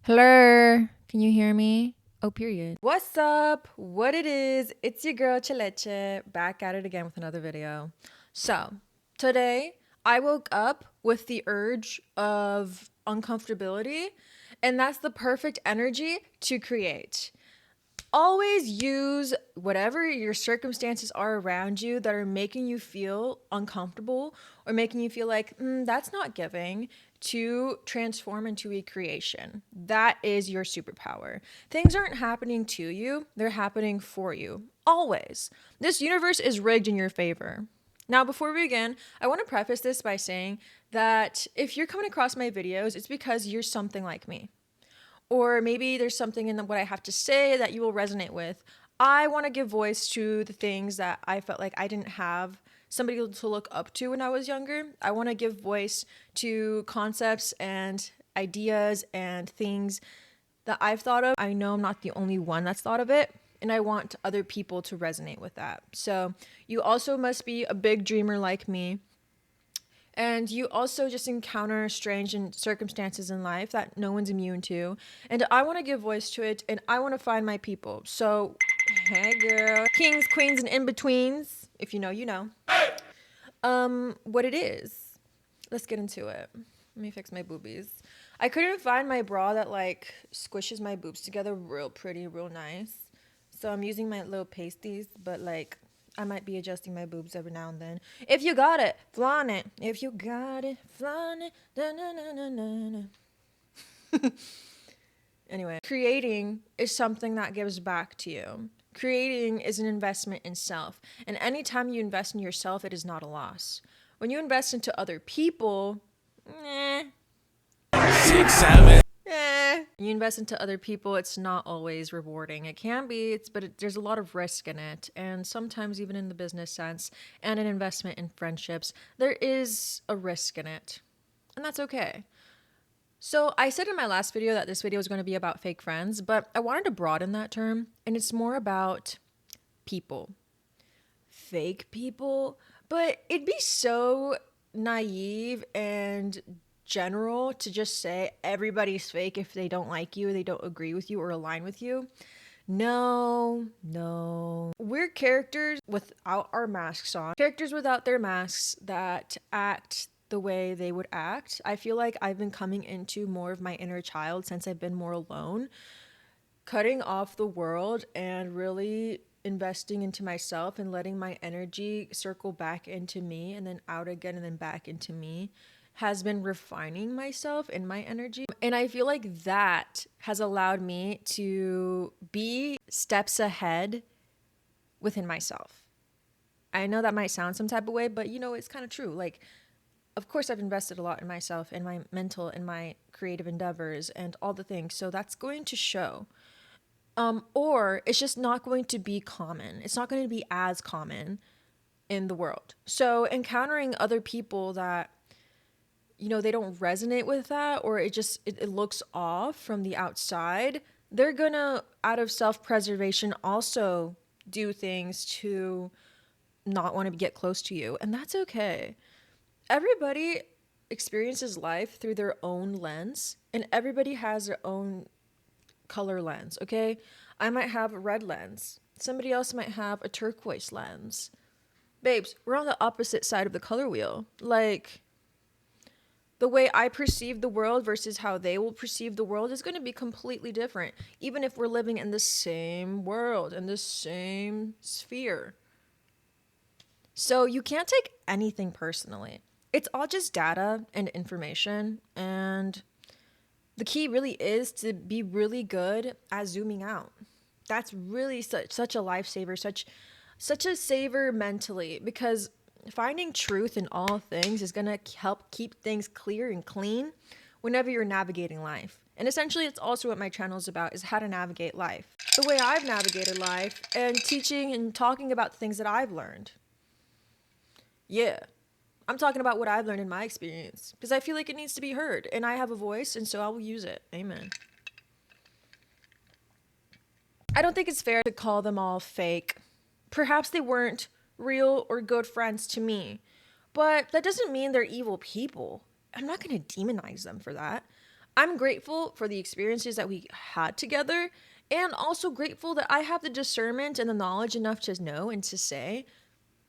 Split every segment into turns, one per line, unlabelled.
Hello, can you hear me? Oh, period.
What's up? What it is? It's your girl Chileche back at it again with another video. So, today I woke up with the urge of uncomfortability, and that's the perfect energy to create. Always use whatever your circumstances are around you that are making you feel uncomfortable or making you feel like that's not giving, to transform into a creation. That is your superpower. Things aren't happening to you, they're happening for you. Always. This universe is rigged in your favor. Now, before we begin, I want to preface this by saying that if you're coming across my videos, it's because you're something like me. Or maybe there's something in what I have to say that you will resonate with. I want to give voice to the things that I felt like I didn't have somebody to look up to when I was younger. I want to give voice to concepts and ideas and things that I've thought of. I know I'm not the only one that's thought of it, and I want other people to resonate with that. So you also must be a big dreamer like me. And you also just encounter strange circumstances in life that no one's immune to. And I want to give voice to it, and I want to find my people. So, hey girl. Kings, queens, and in-betweens. If you know, you know. What it is. Let's get into it. Let me fix my boobies. I couldn't find my bra that like squishes my boobs together real pretty, real nice. So I'm using my little pasties, but like I might be adjusting my boobs every now and then. If you got it, flaunt it. If you got it, flaunt it. Da, na, na, na, na. Anyway, creating is something that gives back to you. Creating is an investment in self. And anytime you invest in yourself, it is not a loss. When you invest into other people, eh. 6, 7. You invest into other people, it's not always rewarding. It can be, but there's a lot of risk in it. And sometimes even in the business sense and an investment in friendships, there is a risk in it. And that's okay. So I said in my last video that this video was going to be about fake friends, but I wanted to broaden that term, and it's more about people. Fake people, but it'd be so naive and general to just say everybody's fake if they don't like you, they don't agree with you or align with you. No. We're characters without our masks on. Characters without their masks that act the way they would act. I feel like I've been coming into more of my inner child since I've been more alone, cutting off the world and really investing into myself and letting my energy circle back into me and then out again and then back into me has been refining myself and my energy. And I feel like that has allowed me to be steps ahead within myself. I know that might sound some type of way, but it's kind of true. Like, of course, I've invested a lot in myself and my mental and my creative endeavors and all the things. So that's going to show. Or it's just not going to be common. It's not going to be as common in the world. So encountering other people that, they don't resonate with that, or it looks off from the outside, they're gonna, out of self-preservation, also do things to not want to get close to you. And that's okay. Everybody experiences life through their own lens, and everybody has their own color lens, okay? I might have a red lens. Somebody else might have a turquoise lens. Babes, we're on the opposite side of the color wheel. Like, the way I perceive the world versus how they will perceive the world is going to be completely different, even if we're living in the same world, in the same sphere. So you can't take anything personally. It's all just data and information, and the key really is to be really good at zooming out. That's really such a lifesaver, such a saver mentally, because finding truth in all things is going to help keep things clear and clean whenever you're navigating life. And essentially, it's also what my channel is about, is how to navigate life. The way I've navigated life and teaching and talking about the things that I've learned. Yeah. I'm talking about what I've learned in my experience, because I feel like it needs to be heard, and I have a voice, and so I will use it. Amen. I don't think it's fair to call them all fake. Perhaps they weren't real or good friends to me, but that doesn't mean they're evil people. I'm not going to demonize them for that. I'm grateful for the experiences that we had together, and also grateful that I have the discernment and the knowledge enough to know and to say,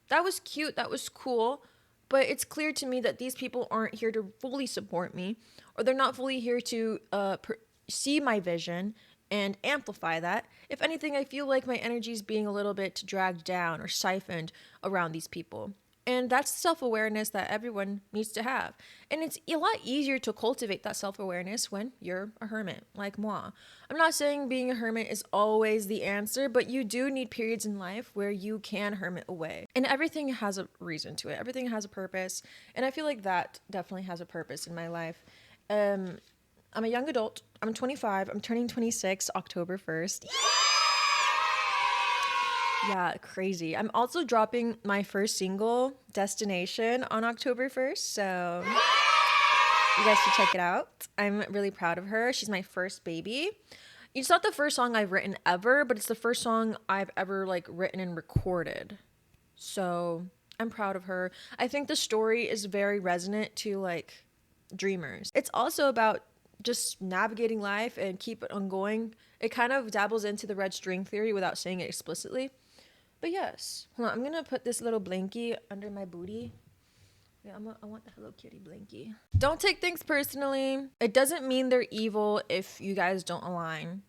that was cute, that was cool, but it's clear to me that these people aren't here to fully support me, or they're not fully here to see my vision and amplify that. If anything, I feel like my energy is being a little bit dragged down or siphoned around these people. And that's self awareness that everyone needs to have. And it's a lot easier to cultivate that self awareness when you're a hermit, like moi. I'm not saying being a hermit is always the answer, but you do need periods in life where you can hermit away. And everything has a reason to it, everything has a purpose. And I feel like that definitely has a purpose in my life. I'm a young adult. I'm 25. I'm turning 26 October 1st. Yeah, crazy. I'm also dropping my first single, Destination, on October 1st. So you guys should check it out. I'm really proud of her. She's my first baby. It's not the first song I've written ever, but it's the first song I've ever like written and recorded. So I'm proud of her. I think the story is very resonant to like dreamers. It's also about just navigating life and keep it on going. It kind of dabbles into the red string theory without saying it explicitly. But yes, hold on, I'm gonna put this little blankie under my booty. Yeah, I want the Hello Kitty blankie. Don't take things personally. It doesn't mean they're evil if you guys don't align.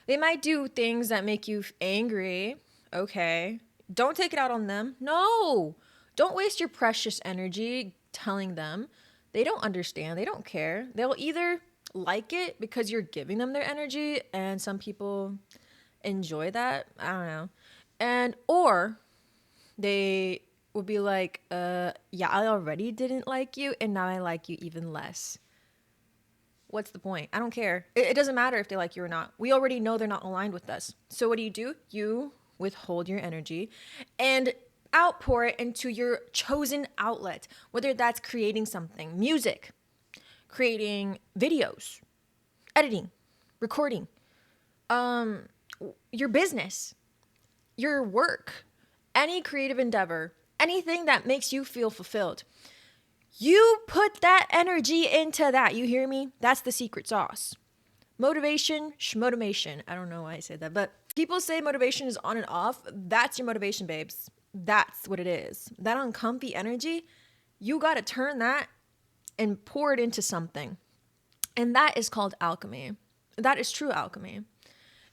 They might do things that make you angry. Okay. Don't take it out on them. No. Don't waste your precious energy telling them. They don't understand. They don't care. They'll either like it because you're giving them their energy, and some people enjoy that. I don't know. And or they will be like, yeah, I already didn't like you and now I like you even less. What's the point? I don't care. It doesn't matter if they like you or not. We already know they're not aligned with us. So what do? You withhold your energy and outpour it into your chosen outlet, whether that's creating something, music, creating videos, editing, recording, your business, your work, any creative endeavor, anything that makes you feel fulfilled. You put that energy into that. You hear me? That's the secret sauce. Motivation, schmotivation. I don't know why I said that, but people say motivation is on and off. That's your motivation, babes. That's what it is. That uncomfy energy, you got to turn that and pour it into something. And that is called alchemy. That is true alchemy.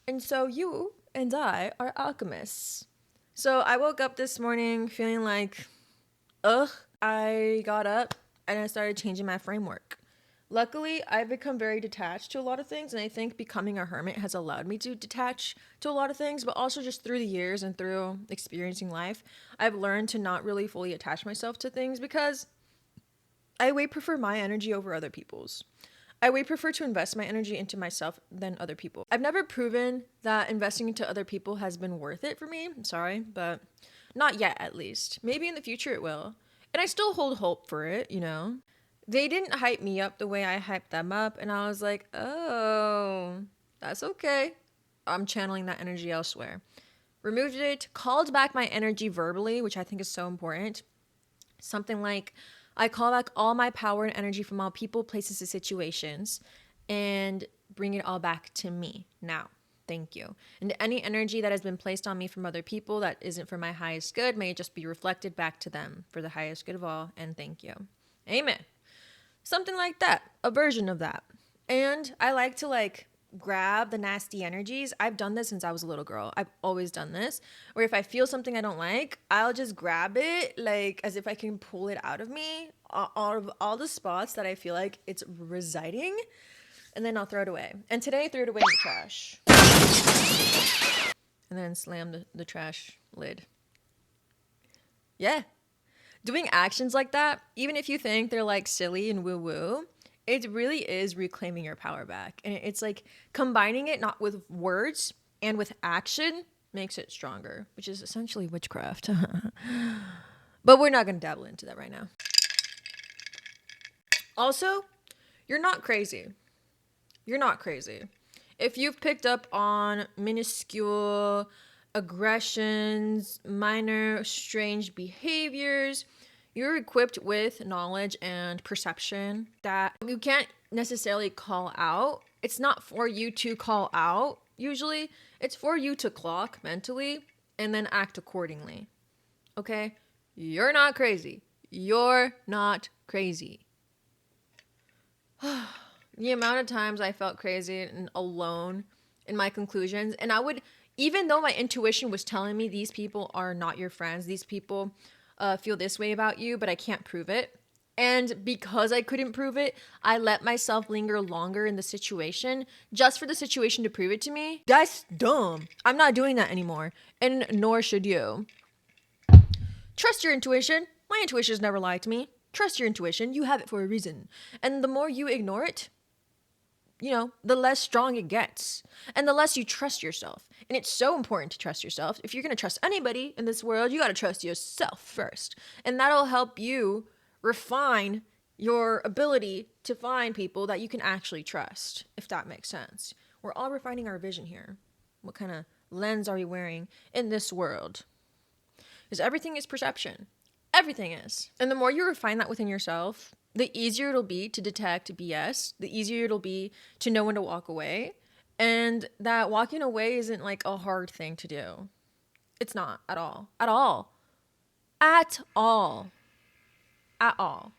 And so you and I are alchemists. So I woke up this morning feeling like, I got up and I started changing my framework. Luckily, I've become very detached to a lot of things, and I think becoming a hermit has allowed me to detach to a lot of things, but also just through the years and through experiencing life, I've learned to not really fully attach myself to things because I way prefer my energy over other people's. I way prefer to invest my energy into myself than other people. I've never proven that investing into other people has been worth it for me. I'm sorry, but not yet at least. Maybe in the future it will. And I still hold hope for it, you know. They didn't hype me up the way I hyped them up, and I was like, oh, that's okay. I'm channeling that energy elsewhere. Removed it, called back my energy verbally, which I think is so important. Something like, I call back all my power and energy from all people, places, and situations and bring it all back to me now. Thank you. And any energy that has been placed on me from other people that isn't for my highest good may just be reflected back to them for the highest good of all. And thank you. Amen. Something like that. A version of that. And I like to grab the nasty energies. I've done this since I was a little girl. I've always done this. Or if I feel something I don't like, I'll just grab it as if I can pull it out of me, out of all the spots that I feel like it's residing, and then I'll throw it away. And today I threw it away in the trash. And then slam the trash lid. Yeah. Doing actions like that, even if you think they're silly and woo-woo, it really is reclaiming your power back. And it's combining it not with words and with action makes it stronger, which is essentially witchcraft. But we're not going to dabble into that right now. Also, you're not crazy. You're not crazy. If you've picked up on minuscule aggressions, minor strange behaviors, you're equipped with knowledge and perception that You can't necessarily call out. It's not for you to call out, usually. It's for you to clock mentally and then act accordingly. Okay? You're not crazy. You're not crazy. The amount of times I felt crazy and alone in my conclusions, and I would, even though my intuition was telling me these people are not your friends, these people feel this way about you, but I can't prove it. And because I couldn't prove it, I let myself linger longer in the situation just for the situation to prove it to me. That's dumb. I'm not doing that anymore, and nor should you. Trust your intuition. My intuition's never lied to me. Trust your intuition. You have it for a reason. And the more you ignore it, the less strong it gets and the less you trust yourself. And it's so important to trust yourself. If you're going to trust anybody in this world, you got to trust yourself first. And that'll help you refine your ability to find people that you can actually trust, if that makes sense. We're all refining our vision here. What kind of lens are we wearing in this world? Because everything is perception. Everything is. And the more you refine that within yourself, the easier it'll be to detect BS, the easier it'll be to know when to walk away. And that walking away isn't like a hard thing to do. It's not at all. At all. At all. At all.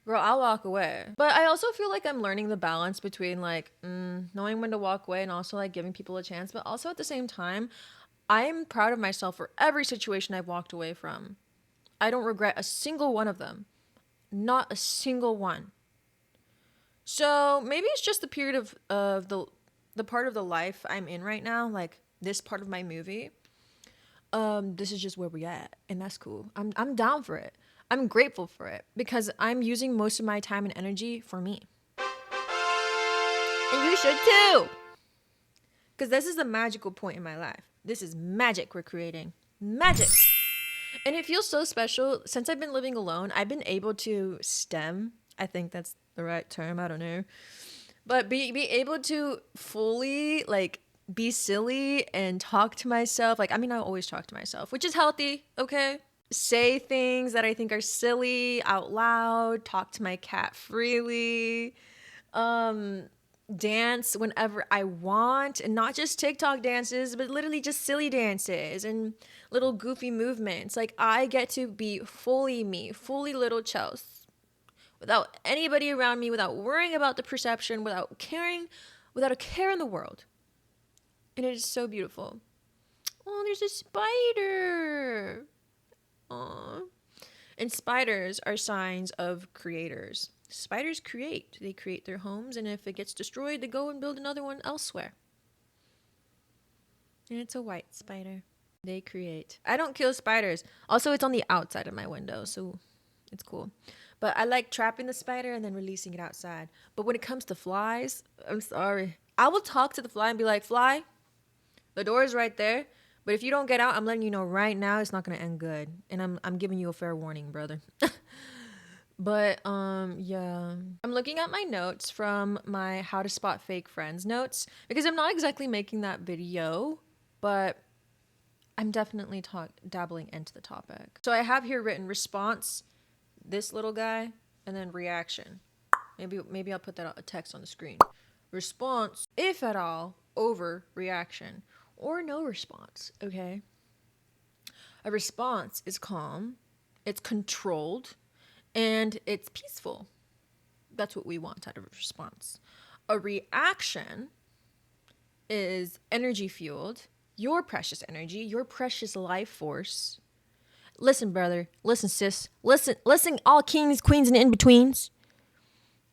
Girl, I'll walk away. But I also feel like I'm learning the balance between like knowing when to walk away and also like giving people a chance. But also at the same time, I'm proud of myself for every situation I've walked away from. I don't regret a single one of them. Not a single one. So maybe it's just the period of the part of the life I'm in right now, like this part of my movie. This is just where we're at, and that's cool. I'm down for it. I'm grateful for it because I'm using most of my time and energy for me. And you should too. Because this is the magical point in my life. This is magic we're creating. Magic. And it feels so special. Since I've been living alone, I've been able to stem. I think that's the right term. I don't know. But be able to fully like be silly and talk to myself. Like, I mean, I always talk to myself, which is healthy. Okay. Say things that I think are silly out loud. Talk to my cat freely. Dance whenever I want, and not just TikTok dances, but literally just silly dances and little goofy movements. Like, I get to be fully me, fully little Chels, without anybody around me, without worrying about the perception, without a care in the world. And it is so beautiful. Oh, there's a spider. Aw. And spiders are signs of creators. Spiders create. They create their homes, and if it gets destroyed, they go and build another one elsewhere. And it's a white spider. They create. I don't kill spiders. Also, it's on the outside of my window, so it's cool. But I like trapping the spider and then releasing it outside. But when it comes to flies, I'm sorry. I will talk to the fly and be like, fly, the door is right there. But if you don't get out, I'm letting you know right now it's not going to end good. And I'm giving you a fair warning, brother. But yeah, I'm looking at my notes from my how to spot fake friends notes because I'm not exactly making that video, but I'm definitely dabbling into the topic. So I have here written response, this little guy, and then reaction. Maybe I'll put that a text on the screen. Response, if at all, over reaction, or no response. Okay. A response is calm, it's controlled, and it's peaceful. That's what we want out of a response. A reaction is energy fueled, your precious energy, your precious life force. Listen, brother. Listen, sis. Listen, all kings, queens, and in-betweens.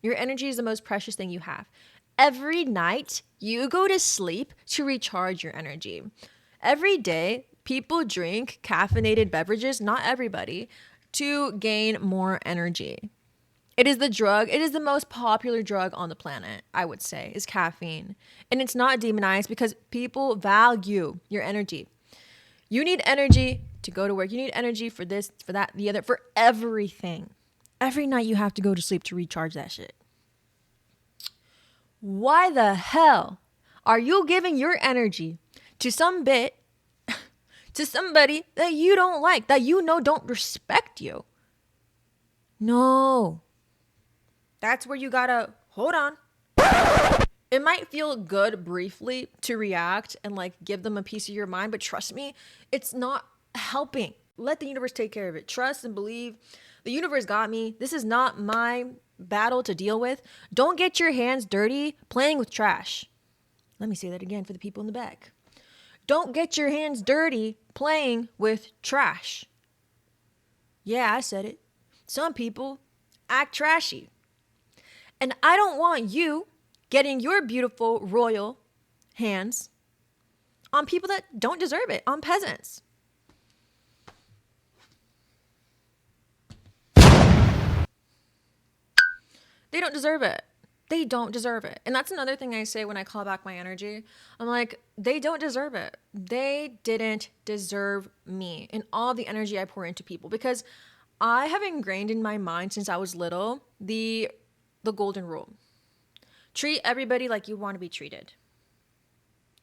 Your energy is the most precious thing you have. Every night, you go to sleep to recharge your energy. Every day, people drink caffeinated beverages, not everybody, to gain more energy. It is the most popular drug on the planet, I would say, is caffeine. And it's not demonized because people value your energy. You need energy to go to work. You need energy for this, for that, the other, for everything. Every night you have to go to sleep to recharge that shit. Why the hell are you giving your energy to to somebody that you don't like, that you know don't respect you? No. That's where you gotta hold on. It might feel good briefly to react and like give them a piece of your mind, but trust me, it's not helping. Let the universe take care of it. Trust and believe. The universe got me. This is not my battle to deal with. Don't get your hands dirty playing with trash. Let me say that again for the people in the back. Don't get your hands dirty playing with trash. Yeah, I said it. Some people act trashy. And I don't want you getting your beautiful royal hands on people that don't deserve it, on peasants. They don't deserve it. They don't deserve it. And that's another thing I say when I call back my energy. I'm like, they don't deserve it. They didn't deserve me and all the energy I pour into people, because I have ingrained in my mind since I was little the golden rule. Treat everybody like you want to be treated.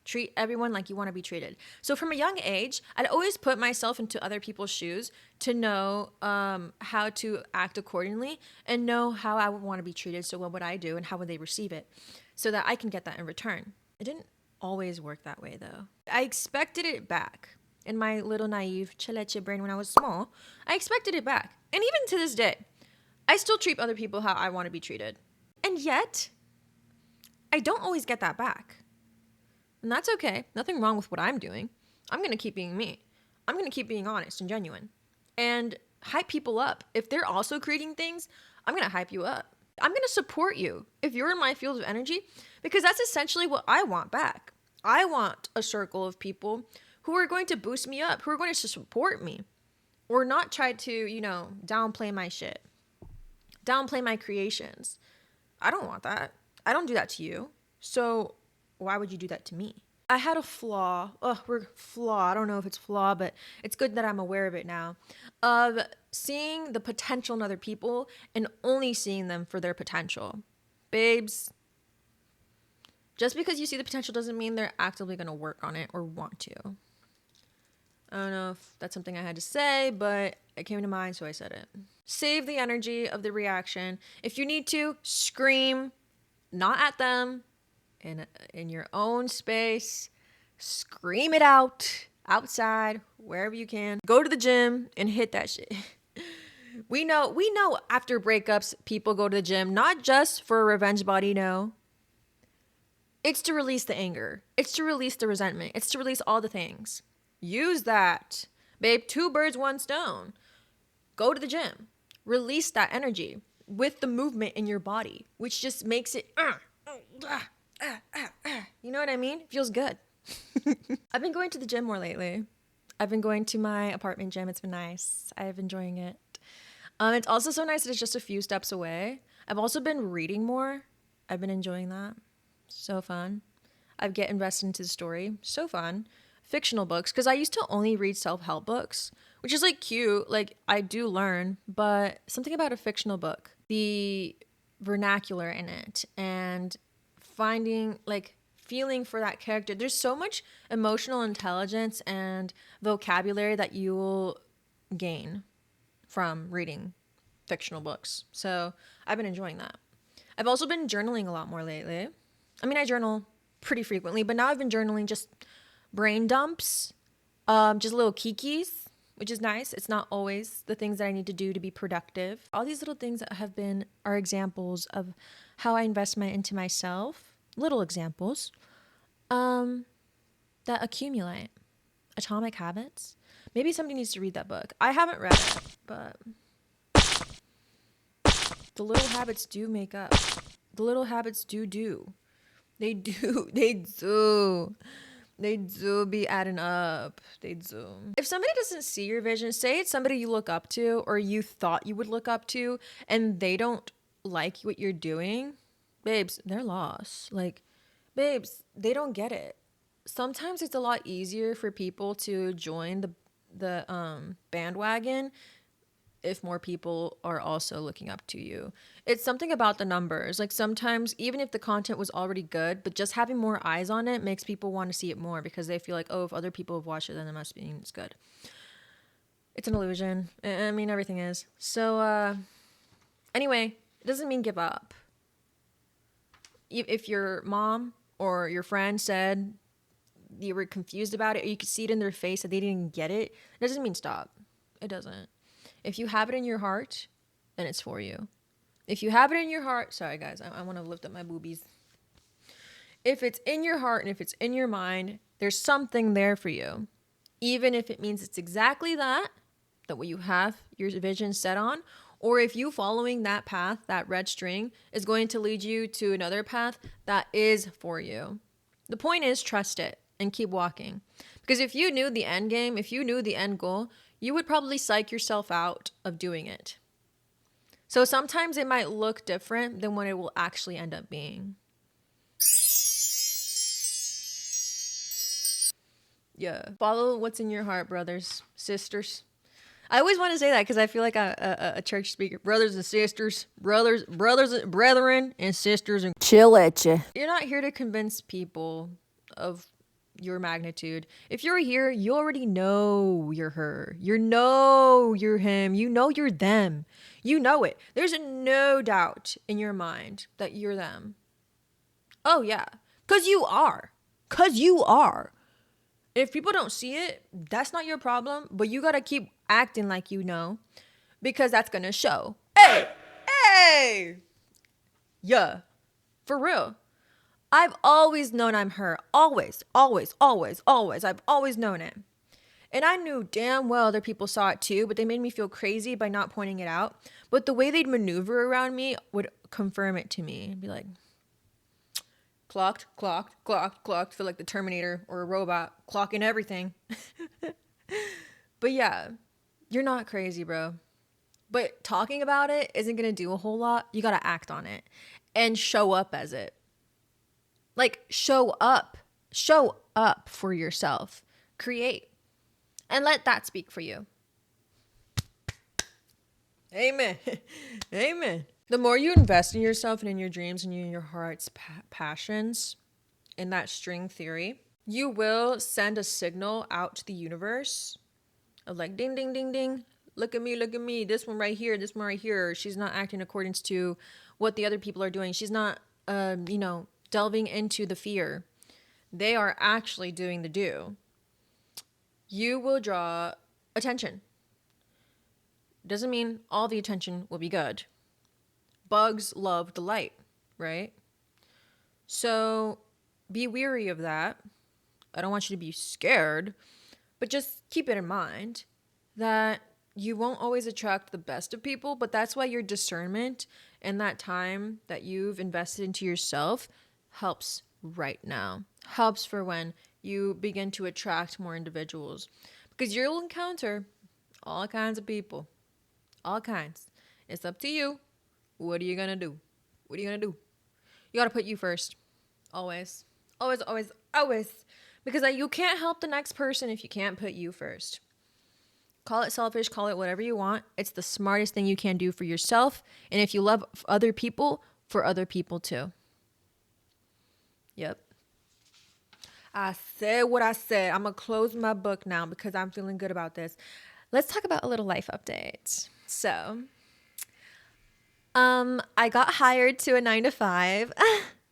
Treat everyone like you want to be treated. So from a young age, I'd always put myself into other people's shoes to know how to act accordingly and know how I would want to be treated. So what would I do and how would they receive it so that I can get that in return? It didn't always work that way though. I expected it back. In my little naive cheleche brain when I was small, I expected it back. And even to this day, I still treat other people how I want to be treated. And yet, I don't always get that back. And that's okay. Nothing wrong with what I'm doing. I'm going to keep being me. I'm going to keep being honest and genuine and hype people up. If they're also creating things, I'm going to hype you up. I'm going to support you if you're in my field of energy, because that's essentially what I want back. I want a circle of people who are going to boost me up, who are going to support me, or not try to, downplay my shit, downplay my creations. I don't want that. I don't do that to you. So why would you do that to me? I had a flaw. I don't know if it's flaw, but it's good that I'm aware of it now. Of seeing the potential in other people and only seeing them for their potential. Babes, just because you see the potential doesn't mean they're actively going to work on it or want to. I don't know if that's something I had to say, but it came to mind, so I said it. Save the energy of the reaction. If you need to, scream, not at them, in your own space. Scream it out, outside, wherever you can. Go to the gym and hit that shit. We know after breakups, people go to the gym, not just for a revenge body, no. It's to release the anger. It's to release the resentment. It's to release all the things. Use that. Babe, 2 birds, 1 stone. Go to the gym. Release that energy with the movement in your body, which just makes it, you know what I mean? It feels good. I've been going to the gym more lately. I've been going to my apartment gym. It's been nice. I've been enjoying it. It's also so nice that it's just a few steps away. I've also been reading more. I've been enjoying that. So fun. I get invested into the story. So fun. Fictional books, because I used to only read self-help books, which is like cute. Like I do learn, but something about a fictional book, the vernacular in it and finding like feeling for that character. There's so much emotional intelligence and vocabulary that you will gain from reading fictional books. So I've been enjoying that. I've also been journaling a lot more lately. I mean, I journal pretty frequently, but now I've been journaling just brain dumps, just little kikis, which is nice. It's not always the things that I need to do to be productive. All these little things that are examples of how I invest into myself. Little examples that accumulate. Atomic Habits. Maybe somebody needs to read that book. I haven't read it, but the little habits do make up. The little habits do. They do. They do be adding up. They do. If somebody doesn't see your vision, say it's somebody you look up to or you thought you would look up to, and they don't like what you're doing, babes, they're lost. Like, babes, they don't get it. Sometimes it's a lot easier for people to join the bandwagon if more people are also looking up to you. It's something about the numbers. Like sometimes even if the content was already good, but just having more eyes on it makes people want to see it more because they feel like, oh, if other people have watched it, then it must mean it's good. It's an illusion. I mean, everything is. So anyway, It doesn't mean give up. If your mom or your friend said you were confused about it, or you could see it in their face that they didn't get it, it doesn't mean stop. It doesn't. If you have it in your heart, then it's for you. If you have it in your heart, sorry guys, I want to lift up my boobies. If it's in your heart and if it's in your mind, there's something there for you. Even if it means it's exactly that what you have your vision set on, or if you following that path, that red string, is going to lead you to another path that is for you. The point is, trust it and keep walking. Because if you knew the end game, if you knew the end goal, you would probably psych yourself out of doing it. So sometimes it might look different than what it will actually end up being. Yeah. Follow what's in your heart, brothers, sisters. I always want to say that because I feel like a church speaker. Brothers and sisters, brethren and sisters, and
Chill at you.
you're not here to convince people of your magnitude. If you're here, you already know you're her. You know you're him. You know you're them. You know it. There's no doubt in your mind that you're them. Oh yeah, cause you are. Cause you are. If people don't see it, that's not your problem, but you gotta keep acting like you know, because that's gonna show. Hey! Yeah, for real. I've always known I'm her. Always, always, always, always. I've always known it. And I knew damn well other people saw it too, but they made me feel crazy by not pointing it out. But the way they'd maneuver around me would confirm it to me and be like, clocked, clocked, clocked, clocked. Feel like the Terminator or a robot clocking everything. But yeah, you're not crazy, bro. But talking about it isn't going to do a whole lot. You got to act on it and show up as it. Like, show up. Show up for yourself. Create. And let that speak for you. Amen. Amen. The more you invest in yourself and in your dreams and in your heart's passions, in that string theory, you will send a signal out to the universe of like, ding, ding, ding, ding. Look at me. This one right here, this one right here. She's not acting according to what the other people are doing. She's not, delving into the fear. They are actually doing the do. You will draw attention. Doesn't mean all the attention will be good. Bugs love the light, right? So be weary of that. I don't want you to be scared, but just keep it in mind that you won't always attract the best of people, but that's why your discernment and that time that you've invested into yourself helps right now. Helps for when you begin to attract more individuals. Because you'll encounter all kinds of people. All kinds. It's up to you. What are you going to do? What are you going to do? You got to put you first. Always. Always, always, always. Because you can't help the next person if you can't put you first. Call it selfish, call it whatever you want. It's the smartest thing you can do for yourself. And if you love other people, for other people too. Yep. I said what I said. I'm going to close my book now because I'm feeling good about this. Let's talk about a little life update. So, I got hired to a 9-to-5.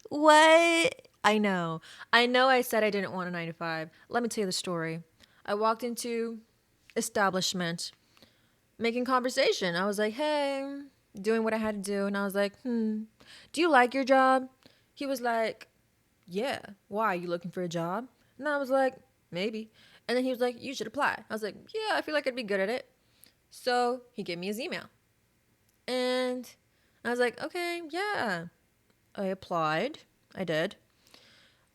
What? I know I said I didn't want a 9-to-5. Let me tell you the story. I walked into establishment making conversation. I was like, hey, doing what I had to do. And I was like, do you like your job? He was like, yeah. Why? Are you looking for a job? And I was like, maybe. And then he was like, you should apply. I was like, yeah, I feel like I'd be good at it. So he gave me his email. And I was like, okay, yeah. I applied. I did.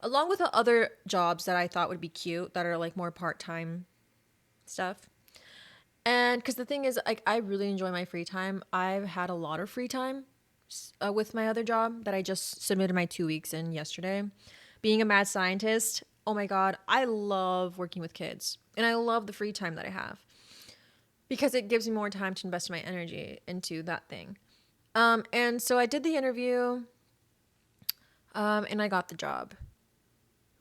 Along with the other jobs that I thought would be cute that are like more part-time stuff. And because the thing is, like, I really enjoy my free time. I've had a lot of free time with my other job that I just submitted my 2 weeks in yesterday. Being a mad scientist, oh my God, I love working with kids. And I love the free time that I have because it gives me more time to invest my energy into that thing. And so I did the interview and I got the job.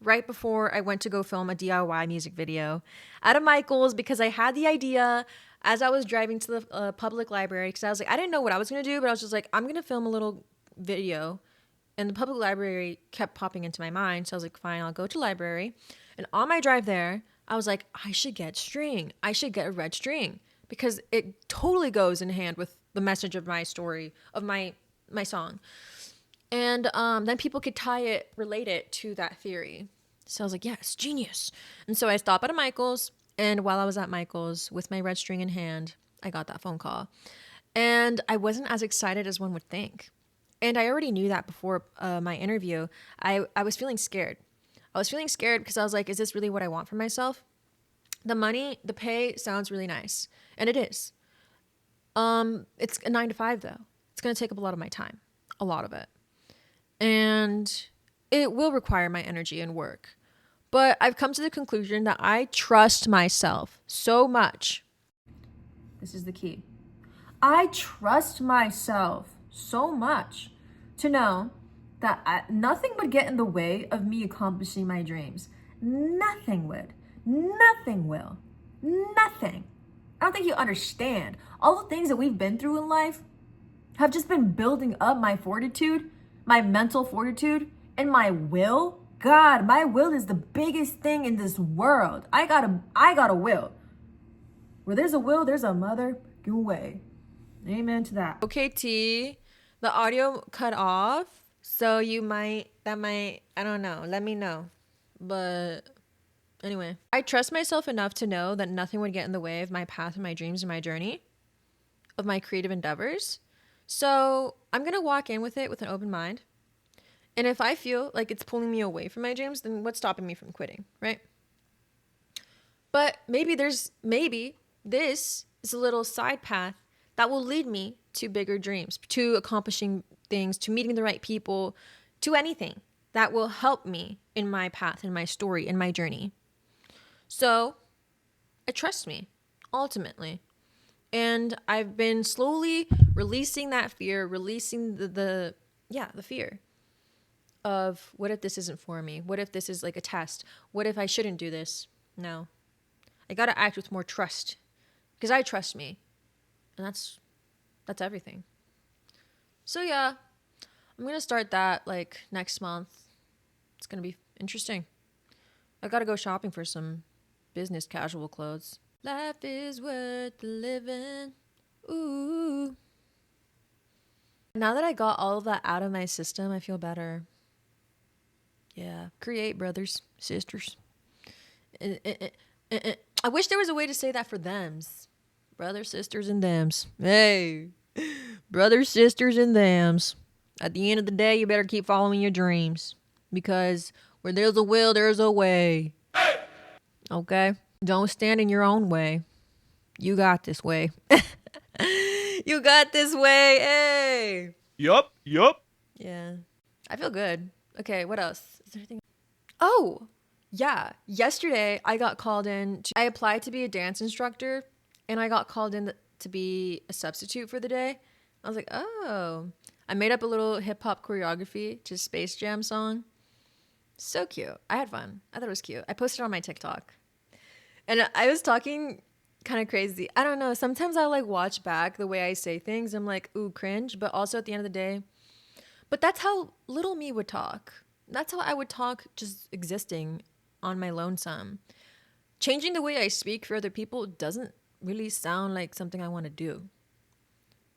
Right before I went to go film a DIY music video out of Michael's because I had the idea. as I was driving to the public library, because I was like, I didn't know what I was going to do, but I was just like, I'm going to film a little video. And the public library kept popping into my mind. So I was like, fine, I'll go to library. And on my drive there, I was like, I should get string. I should get a red string because it totally goes in hand with the message of my story, of my song. And then people could relate it to that theory. So I was like, yes, genius. And so I stopped at a Michael's. And while I was at Michael's with my red string in hand, I got that phone call. And I wasn't as excited as one would think. And I already knew that before my interview. I was feeling scared. I was feeling scared because I was like, is this really what I want for myself? The money, the pay sounds really nice. And it is. It's a 9 to 5 though. It's going to take up a lot of my time. A lot of it. And it will require my energy and work. But I've come to the conclusion that I trust myself so much. This is the key. I trust myself so much to know that nothing would get in the way of me accomplishing my dreams. Nothing would. Nothing will. Nothing. I don't think you understand. All the things that we've been through in life have just been building up my fortitude, my mental fortitude, and my will. God, my will is the biggest thing in this world. I got a will. Where there's a will, there's a mother way. Amen to that. Okay, T, the audio cut off. So I don't know. Let me know. But anyway, I trust myself enough to know that nothing would get in the way of my path and my dreams and my journey, of my creative endeavors. So I'm going to walk in with it with an open mind. And if I feel like it's pulling me away from my dreams, then what's stopping me from quitting, right? But maybe this is a little side path that will lead me to bigger dreams, to accomplishing things, to meeting the right people, to anything that will help me in my path, in my story, in my journey. So trust me, ultimately. And I've been slowly releasing that fear, releasing the fear of what if this isn't for me? What if this is like a test? What if I shouldn't do this? No. I got to act with more trust because I trust me. And that's everything. So yeah, I'm going to start that like next month. It's going to be interesting. I got to go shopping for some business casual clothes. Life is worth living. Ooh. Now that I got all of that out of my system, I feel better. Yeah. Create, brothers, sisters. I wish there was a way to say that for thems. Brothers, sisters, and thems. Hey. Brothers, sisters, and thems. At the end of the day, you better keep following your dreams. Because where there's a will, there's a way. Okay? Don't stand in your own way. You got this way. You got this way. Hey.
Yup.
Yeah. I feel good. Okay, what else? Is there anything? Oh, yeah. Yesterday, I got called in. I applied to be a dance instructor, and I got called in to be a substitute for the day. I was like, oh. I made up a little hip-hop choreography to Space Jam song. So cute. I had fun. I thought it was cute. I posted it on my TikTok. And I was talking kind of crazy. I don't know. Sometimes I like watch back the way I say things. I'm like, ooh, cringe. But also at the end of the day, but that's how little me would talk. That's how I would talk just existing on my lonesome. Changing the way I speak for other people doesn't really sound like something I want to do.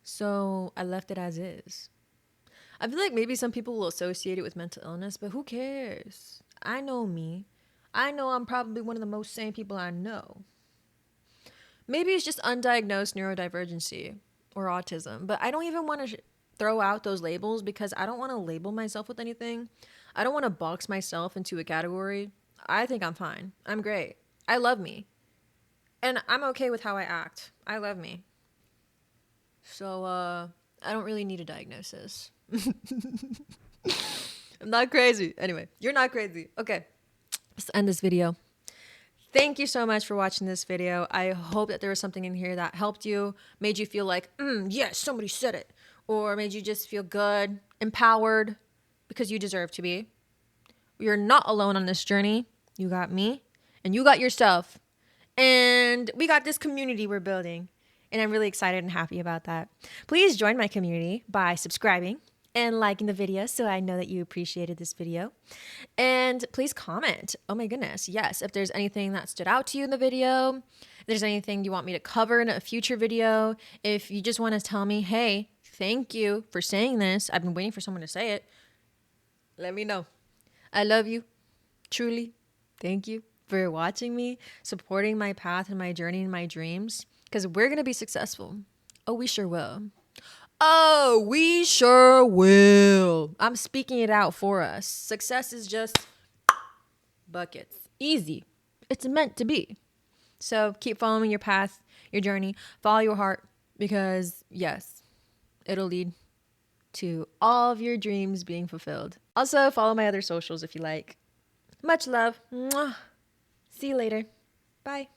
So I left it as is. I feel like maybe some people will associate it with mental illness, but who cares? I know me. I know I'm probably one of the most sane people I know. Maybe it's just undiagnosed neurodivergency or autism, but I don't even want to throw out those labels because I don't want to label myself with anything. I don't want to box myself into a category. I think I'm fine. I'm great. I love me. And I'm okay with how I act. I love me. So, I don't really need a diagnosis. I'm not crazy. Anyway, you're not crazy. Okay. Let's end this video. Thank you so much for watching this video. I hope that there was something in here that helped you, made you feel like, yes, somebody said it. Or made you just feel good, empowered, because you deserve to be. You're not alone on this journey. You got me, and you got yourself. And we got this community we're building. And I'm really excited and happy about that. Please join my community by subscribing and liking the video so I know that you appreciated this video. And please comment. Oh my goodness. Yes. If there's anything that stood out to you in the video, if there's anything you want me to cover in a future video, if you just want to tell me, hey, thank you for saying this, I've been waiting for someone to say it, let me know. I love you. Truly. Thank you for watching me, supporting my path and my journey and my dreams, because we're going to be successful. Oh, we sure will. Oh, we sure will. I'm speaking it out for us. Success is just buckets. Easy. It's meant to be. So keep following your path, your journey. Follow your heart because, yes, it'll lead to all of your dreams being fulfilled. Also, follow my other socials if you like. Much love. Mwah. See you later. Bye.